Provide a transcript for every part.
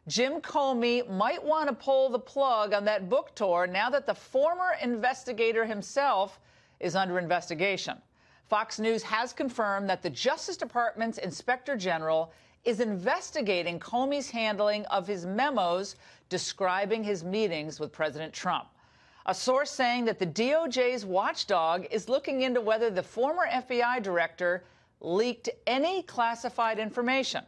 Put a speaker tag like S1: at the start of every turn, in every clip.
S1: Jim Comey might want to pull the plug on that book tour now that the former investigator himself is under investigation. Fox News has confirmed that the Justice Department's Inspector General is investigating Comey's handling of his memos describing his meetings with President Trump. A source saying that the DOJ's watchdog is looking into whether the former FBI director leaked any classified information.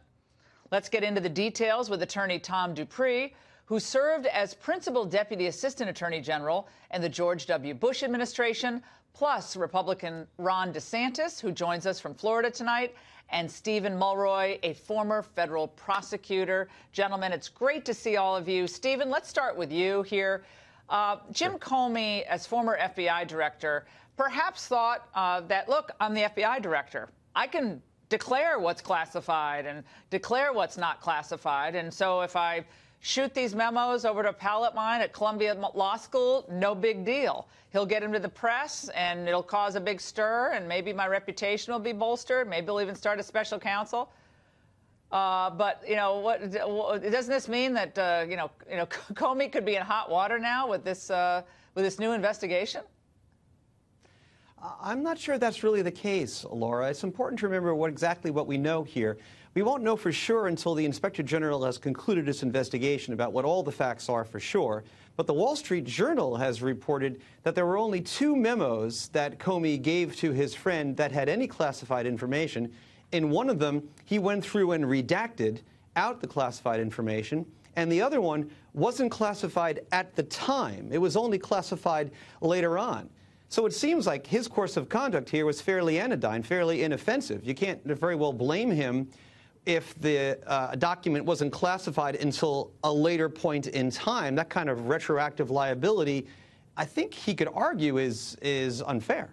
S1: Let's get into the details with attorney Tom Dupree, who served as principal deputy assistant attorney general in the George W. Bush administration, plus Republican Ron DeSantis, who joins us from Florida tonight, and Stephen Mulroy, a former federal prosecutor. Gentlemen, it's great to see all of you. Stephen, let's start with you here. Jim Comey, as former FBI director, perhaps thought that, look, I'm the FBI director. I can declare what's classified and declare what's not classified. And so if I shoot these memos over to a pal of mine at Columbia Law School, no big deal. He'll get them to the press, and it'll cause a big stir, and maybe my reputation will be bolstered. Maybe he'll even start a special counsel. But, you know, doesn't this mean that, Comey could be in hot water now with this new investigation?
S2: I'm not sure that's really the case, Laura. It's important to remember exactly what we know here. We won't know for sure until the Inspector General has concluded its investigation about what all the facts are for sure. But the Wall Street Journal has reported that there were only 2 memos that Comey gave to his friend that had any classified information. In one of them, he went through and redacted out the classified information, and the other one wasn't classified at the time. It was only classified later on. So it seems like his course of conduct here was fairly anodyne, fairly inoffensive. You can't very well blame him if the document wasn't classified until a later point in time. That kind of retroactive liability, I think he could argue, is unfair.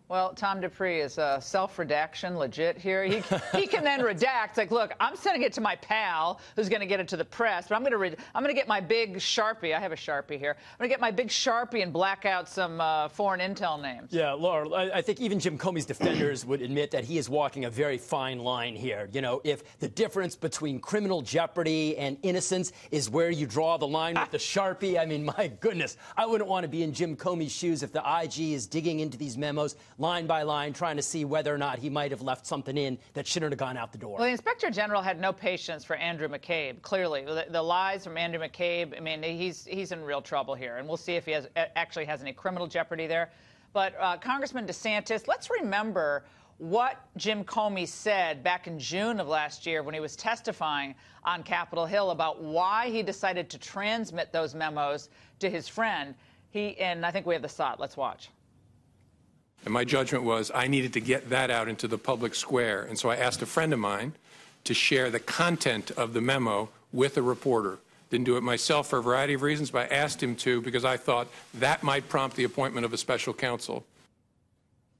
S2: Well, Tom Dupree, is self-redaction legit here? He can then redact, like, look, I'm sending it to my pal who's going to get it to the press, but I'm going to get my big Sharpie. I have a Sharpie here. I'm going to get my big Sharpie and black out some foreign intel names.
S3: Yeah, Laura, I think even Jim Comey's defenders would admit that he is walking a very fine line here. You know, if the difference between criminal jeopardy and innocence is where you draw the line with the Sharpie, I mean, my goodness, I wouldn't want to be in Jim Comey's shoes if the IG is digging into these memos line by line, trying to see whether or not he might have left something in that shouldn't have gone out the door.
S1: Well, the Inspector General had no patience for Andrew McCabe, clearly. The lies from Andrew McCabe, I mean, he's in real trouble here, and we'll see if he actually has any criminal jeopardy there. But Congressman DeSantis, let's remember what Jim Comey said back in June of last year when he was testifying on Capitol Hill about why he decided to transmit those memos to his friend. And I think we have the SOT. Let's watch.
S4: And my judgment was I needed to get that out into the public square. And so I asked a friend of mine to share the content of the memo with a reporter. Didn't do it myself for a variety of reasons, but I asked him to because I thought that might prompt the appointment of a special counsel.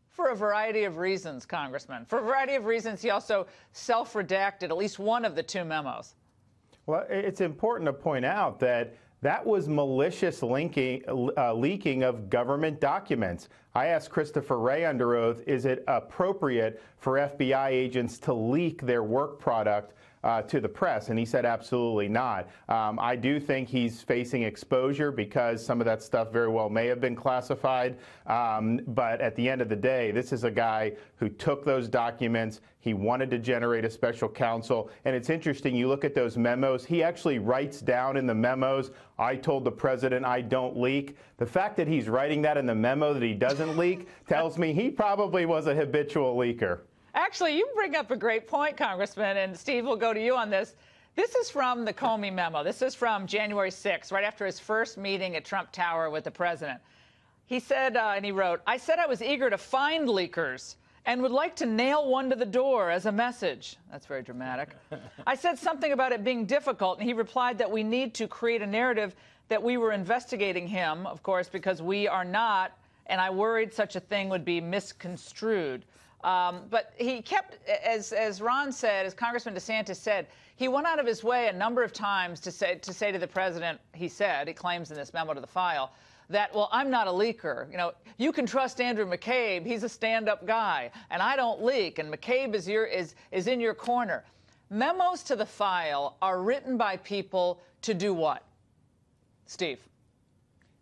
S1: For a variety of reasons, Congressman. For a variety of reasons, he also self-redacted at least one of the 2 memos.
S5: Well, it's important to point out that that was malicious leaking of government documents. I asked Christopher Wray under oath, is it appropriate for FBI agents to leak their work product to the press? And he said absolutely not. I do think he's facing exposure because some of that stuff very well may have been classified. But at the end of the day, this is a guy who took those documents. He wanted to generate a special counsel. And it's interesting, you look at those memos, he actually writes down in the memos, I told the president I don't leak. The fact that he's writing that in the memo that he doesn't leak tells me he probably was a habitual leaker.
S1: Actually, you bring up a great point, Congressman, and Steve, will go to you on this. This is from the Comey memo. This is from January 6th, right after his first meeting at Trump Tower with the president. He said, and he wrote, I said I was eager to find leakers and would like to nail one to the door as a message. That's very dramatic. I said something about it being difficult, and he replied that we need to create a narrative that we were investigating him, of course, because we are not, and I worried such a thing would be misconstrued. But he kept, as Ron said, as Congressman DeSantis said, he went out of his way a number of times to say to the president, he claims in this memo to the file, that, well, I'm not a leaker. You know, you can trust Andrew McCabe. He's a stand-up guy, and I don't leak, and McCabe is in your corner. Memos to the file are written by people to do what? Steve?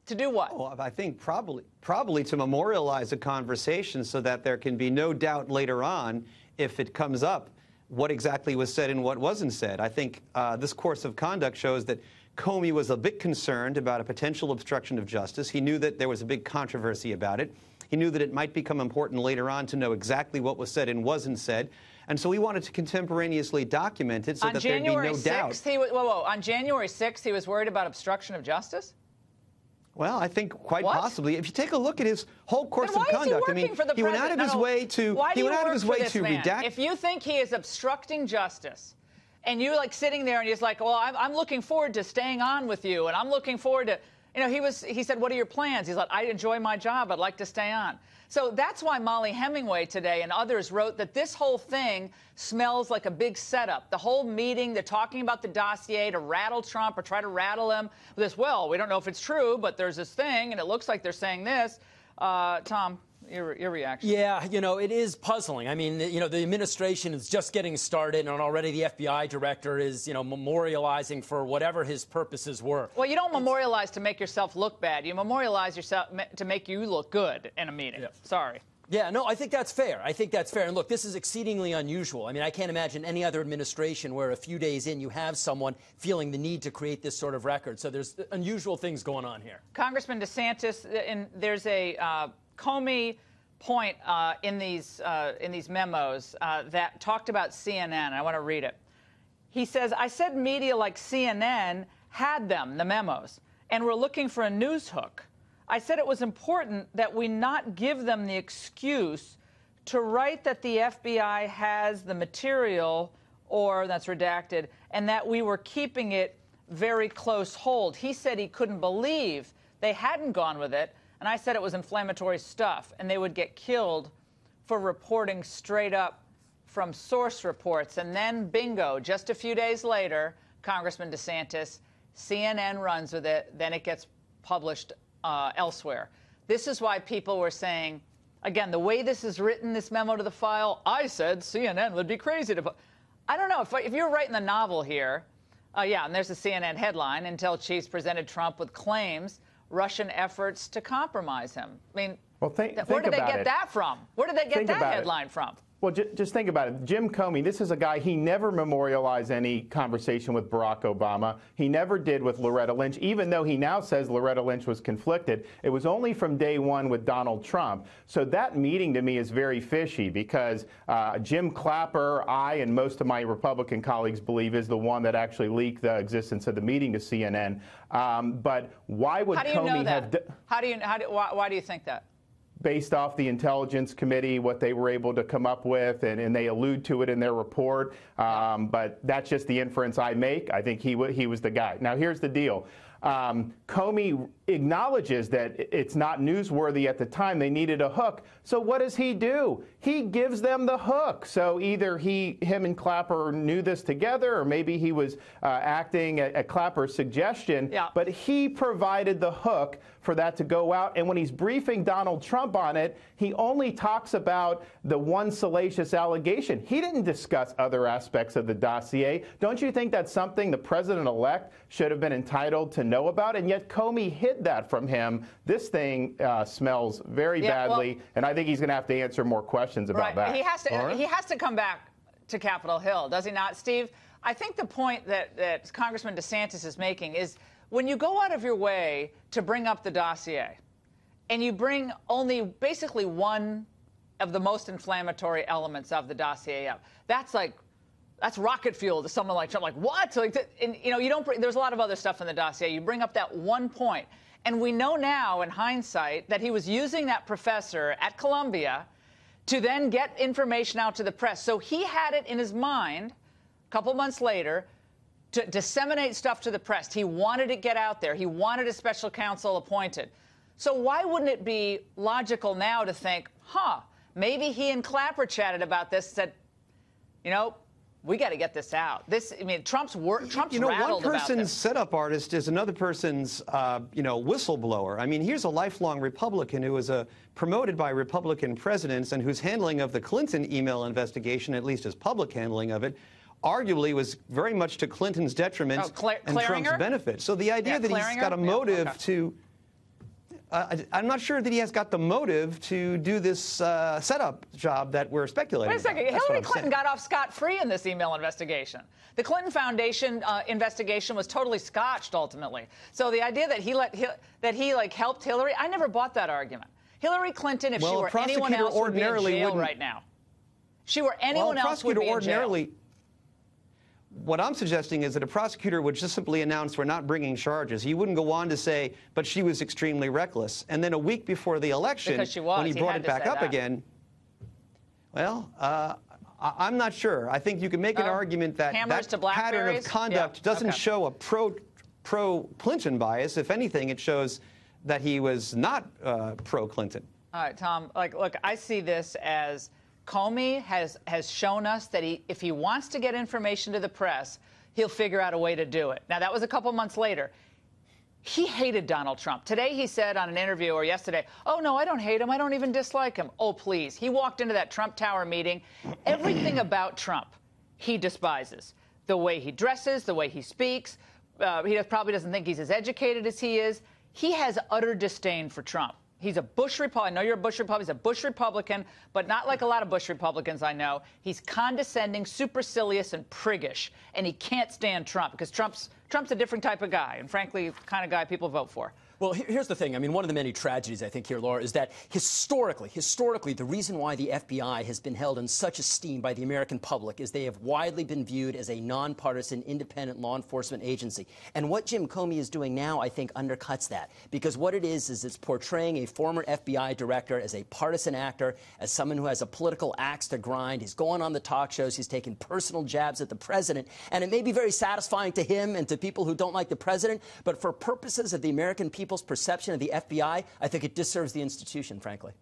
S1: To do what?
S2: Well, I think probably to memorialize a conversation so that there can be no doubt later on, if it comes up, what exactly was said and what wasn't said. I think this course of conduct shows that Comey was a bit concerned about a potential obstruction of justice. He knew that there was a big controversy about it. He knew that it might become important later on to know exactly what was said and wasn't said. And so he wanted to contemporaneously document it so that there'd be no doubt.
S1: On January 6th, he was worried about obstruction of justice?
S2: Well, I think quite possibly. If you take a look at his whole course of conduct, I mean, he went out of his way to redact.
S1: If you think he is obstructing justice, and you're like sitting there and he's like, well, I'm looking forward to staying on with you, and I'm looking forward to, you know, he said, what are your plans? He's like, I enjoy my job. I'd like to stay on. So that's why Molly Hemingway today and others wrote that this whole thing smells like a big setup. The whole meeting, they're talking about the dossier to rattle Trump or try to rattle him with this, well, we don't know if it's true, but there's this thing, and it looks like they're saying this. Tom, your reaction?
S3: Yeah, you know, it is puzzling. I mean, you know, the administration is just getting started, and already the FBI director is, you know, memorializing for whatever his purposes were.
S1: Well, you don't memorialize to make yourself look bad. You memorialize yourself to make you look good in a meeting. Yeah. Sorry.
S3: Yeah, no, I think that's fair. I think that's fair. And look, this is exceedingly unusual. I mean, I can't imagine any other administration where a few days in you have someone feeling the need to create this sort of record. So there's unusual things going on here.
S1: Congressman DeSantis, and there's a Comey point in these memos that talked about CNN. I want to read it. He says, I said media like CNN had them, the memos, and were looking for a news hook. I said it was important that we not give them the excuse to write that the FBI has the material, or that's redacted, and that we were keeping it very close hold. He said he couldn't believe they hadn't gone with it, and I said it was inflammatory stuff, and they would get killed for reporting straight up from source reports. And then, bingo, just a few days later, Congressman DeSantis, CNN runs with it, then it gets published elsewhere. This is why people were saying, again, the way this is written, this memo to the file, I said CNN would be crazy to put. I don't know, if you're writing the novel here, yeah, and there's a CNN headline, Intel chiefs presented Trump with claims Russian efforts to compromise him. I mean,
S5: well,
S1: where did they get that from? Where did they get that headline from?
S5: Well, just think about it. Jim Comey, this is a guy, he never memorialized any conversation with Barack Obama. He never did with Loretta Lynch, even though he now says Loretta Lynch was conflicted. It was only from day one with Donald Trump. So that meeting to me is very fishy because Jim Clapper, I and most of my Republican colleagues believe is the one that actually leaked the existence of the meeting to CNN. But why would Comey have...
S1: Why do you think that?
S5: Based off the Intelligence Committee, what they were able to come up with, and they allude to it in their report. But that's just the inference I make. I think he was the guy. Now, here's the deal. Comey acknowledges that it's not newsworthy at the time. They needed a hook. So what does he do? He gives them the hook. So either him and Clapper knew this together, or maybe he was acting at Clapper's suggestion. Yeah. But he provided the hook for that to go out. And when he's briefing Donald Trump on it, he only talks about the one salacious allegation. He didn't discuss other aspects of the dossier. Don't you think that's something the president-elect should have been entitled to know about? And yet Comey hid that from him. This thing smells very badly, and I think he's going to have to answer more questions about that.
S1: He has to come back to Capitol Hill, does he not, Steve? I think the point that Congressman DeSantis is making is when you go out of your way to bring up the dossier and you bring only basically one of the most inflammatory elements of the dossier up, that's rocket fuel to someone like Trump. Like, what? And, you know, you don't. There's a lot of other stuff in the dossier. You bring up that one point. And we know now, in hindsight, that he was using that professor at Columbia to then get information out to the press. So he had it in his mind a couple months later to disseminate stuff to the press. He wanted it to get out there. He wanted a special counsel appointed. So why wouldn't it be logical now to think, maybe he and Clapper chatted about this, said, you know, we got to get this out. Trump's rattled about this.
S2: One person's setup artist is another person's, whistleblower. I mean, here's a lifelong Republican who was promoted by Republican presidents and whose handling of the Clinton email investigation, at least his public handling of it, arguably was very much to Clinton's detriment and Trump's benefit. So the idea that he's got a motive to I'm not sure that he has got the motive to do this setup job that we're speculating
S1: Wait a second.
S2: about.
S1: Hillary Clinton got off scot-free in this email investigation. The Clinton Foundation investigation was totally scotched ultimately. So the idea that he helped Hillary, I never bought that argument. Hillary Clinton, if she were anyone else, would be in jail right now. She were anyone else would be in jail.
S2: What I'm suggesting is that a prosecutor would just simply announce we're not bringing charges. He wouldn't go on to say, but she was extremely reckless. And then a week before the election, when he brought it back up again, well, I'm not sure. I think you can make an argument that that pattern of conduct doesn't show a pro-Clinton bias. If anything, it shows that he was not pro-Clinton.
S1: All right, Tom, look, I see this as Comey has shown us that if he wants to get information to the press, he'll figure out a way to do it. Now, that was a couple months later. He hated Donald Trump. Today he said on an interview, or yesterday, oh, no, I don't hate him. I don't even dislike him. Oh, please. He walked into that Trump Tower meeting. Everything about Trump he despises. The way he dresses, the way he speaks. He probably doesn't think he's as educated as he is. He has utter disdain for Trump. He's a Bush Republican. I know you're a Bush Republican. He's a Bush Republican, but not like a lot of Bush Republicans I know. He's condescending, supercilious, and priggish, and he can't stand Trump because Trump's a different type of guy, and frankly, the kind of guy people vote for.
S3: Well, here's the thing. I mean, one of the many tragedies, I think, here, Laura, is that historically, the reason why the FBI has been held in such esteem by the American public is they have widely been viewed as a nonpartisan, independent law enforcement agency. And what Jim Comey is doing now, I think, undercuts that. Because what it is it's portraying a former FBI director as a partisan actor, as someone who has a political axe to grind. He's going on the talk shows. He's taking personal jabs at the president. And it may be very satisfying to him and to people who don't like the president, but for purposes of the American people's perception of the FBI, I think it disserves the institution, frankly.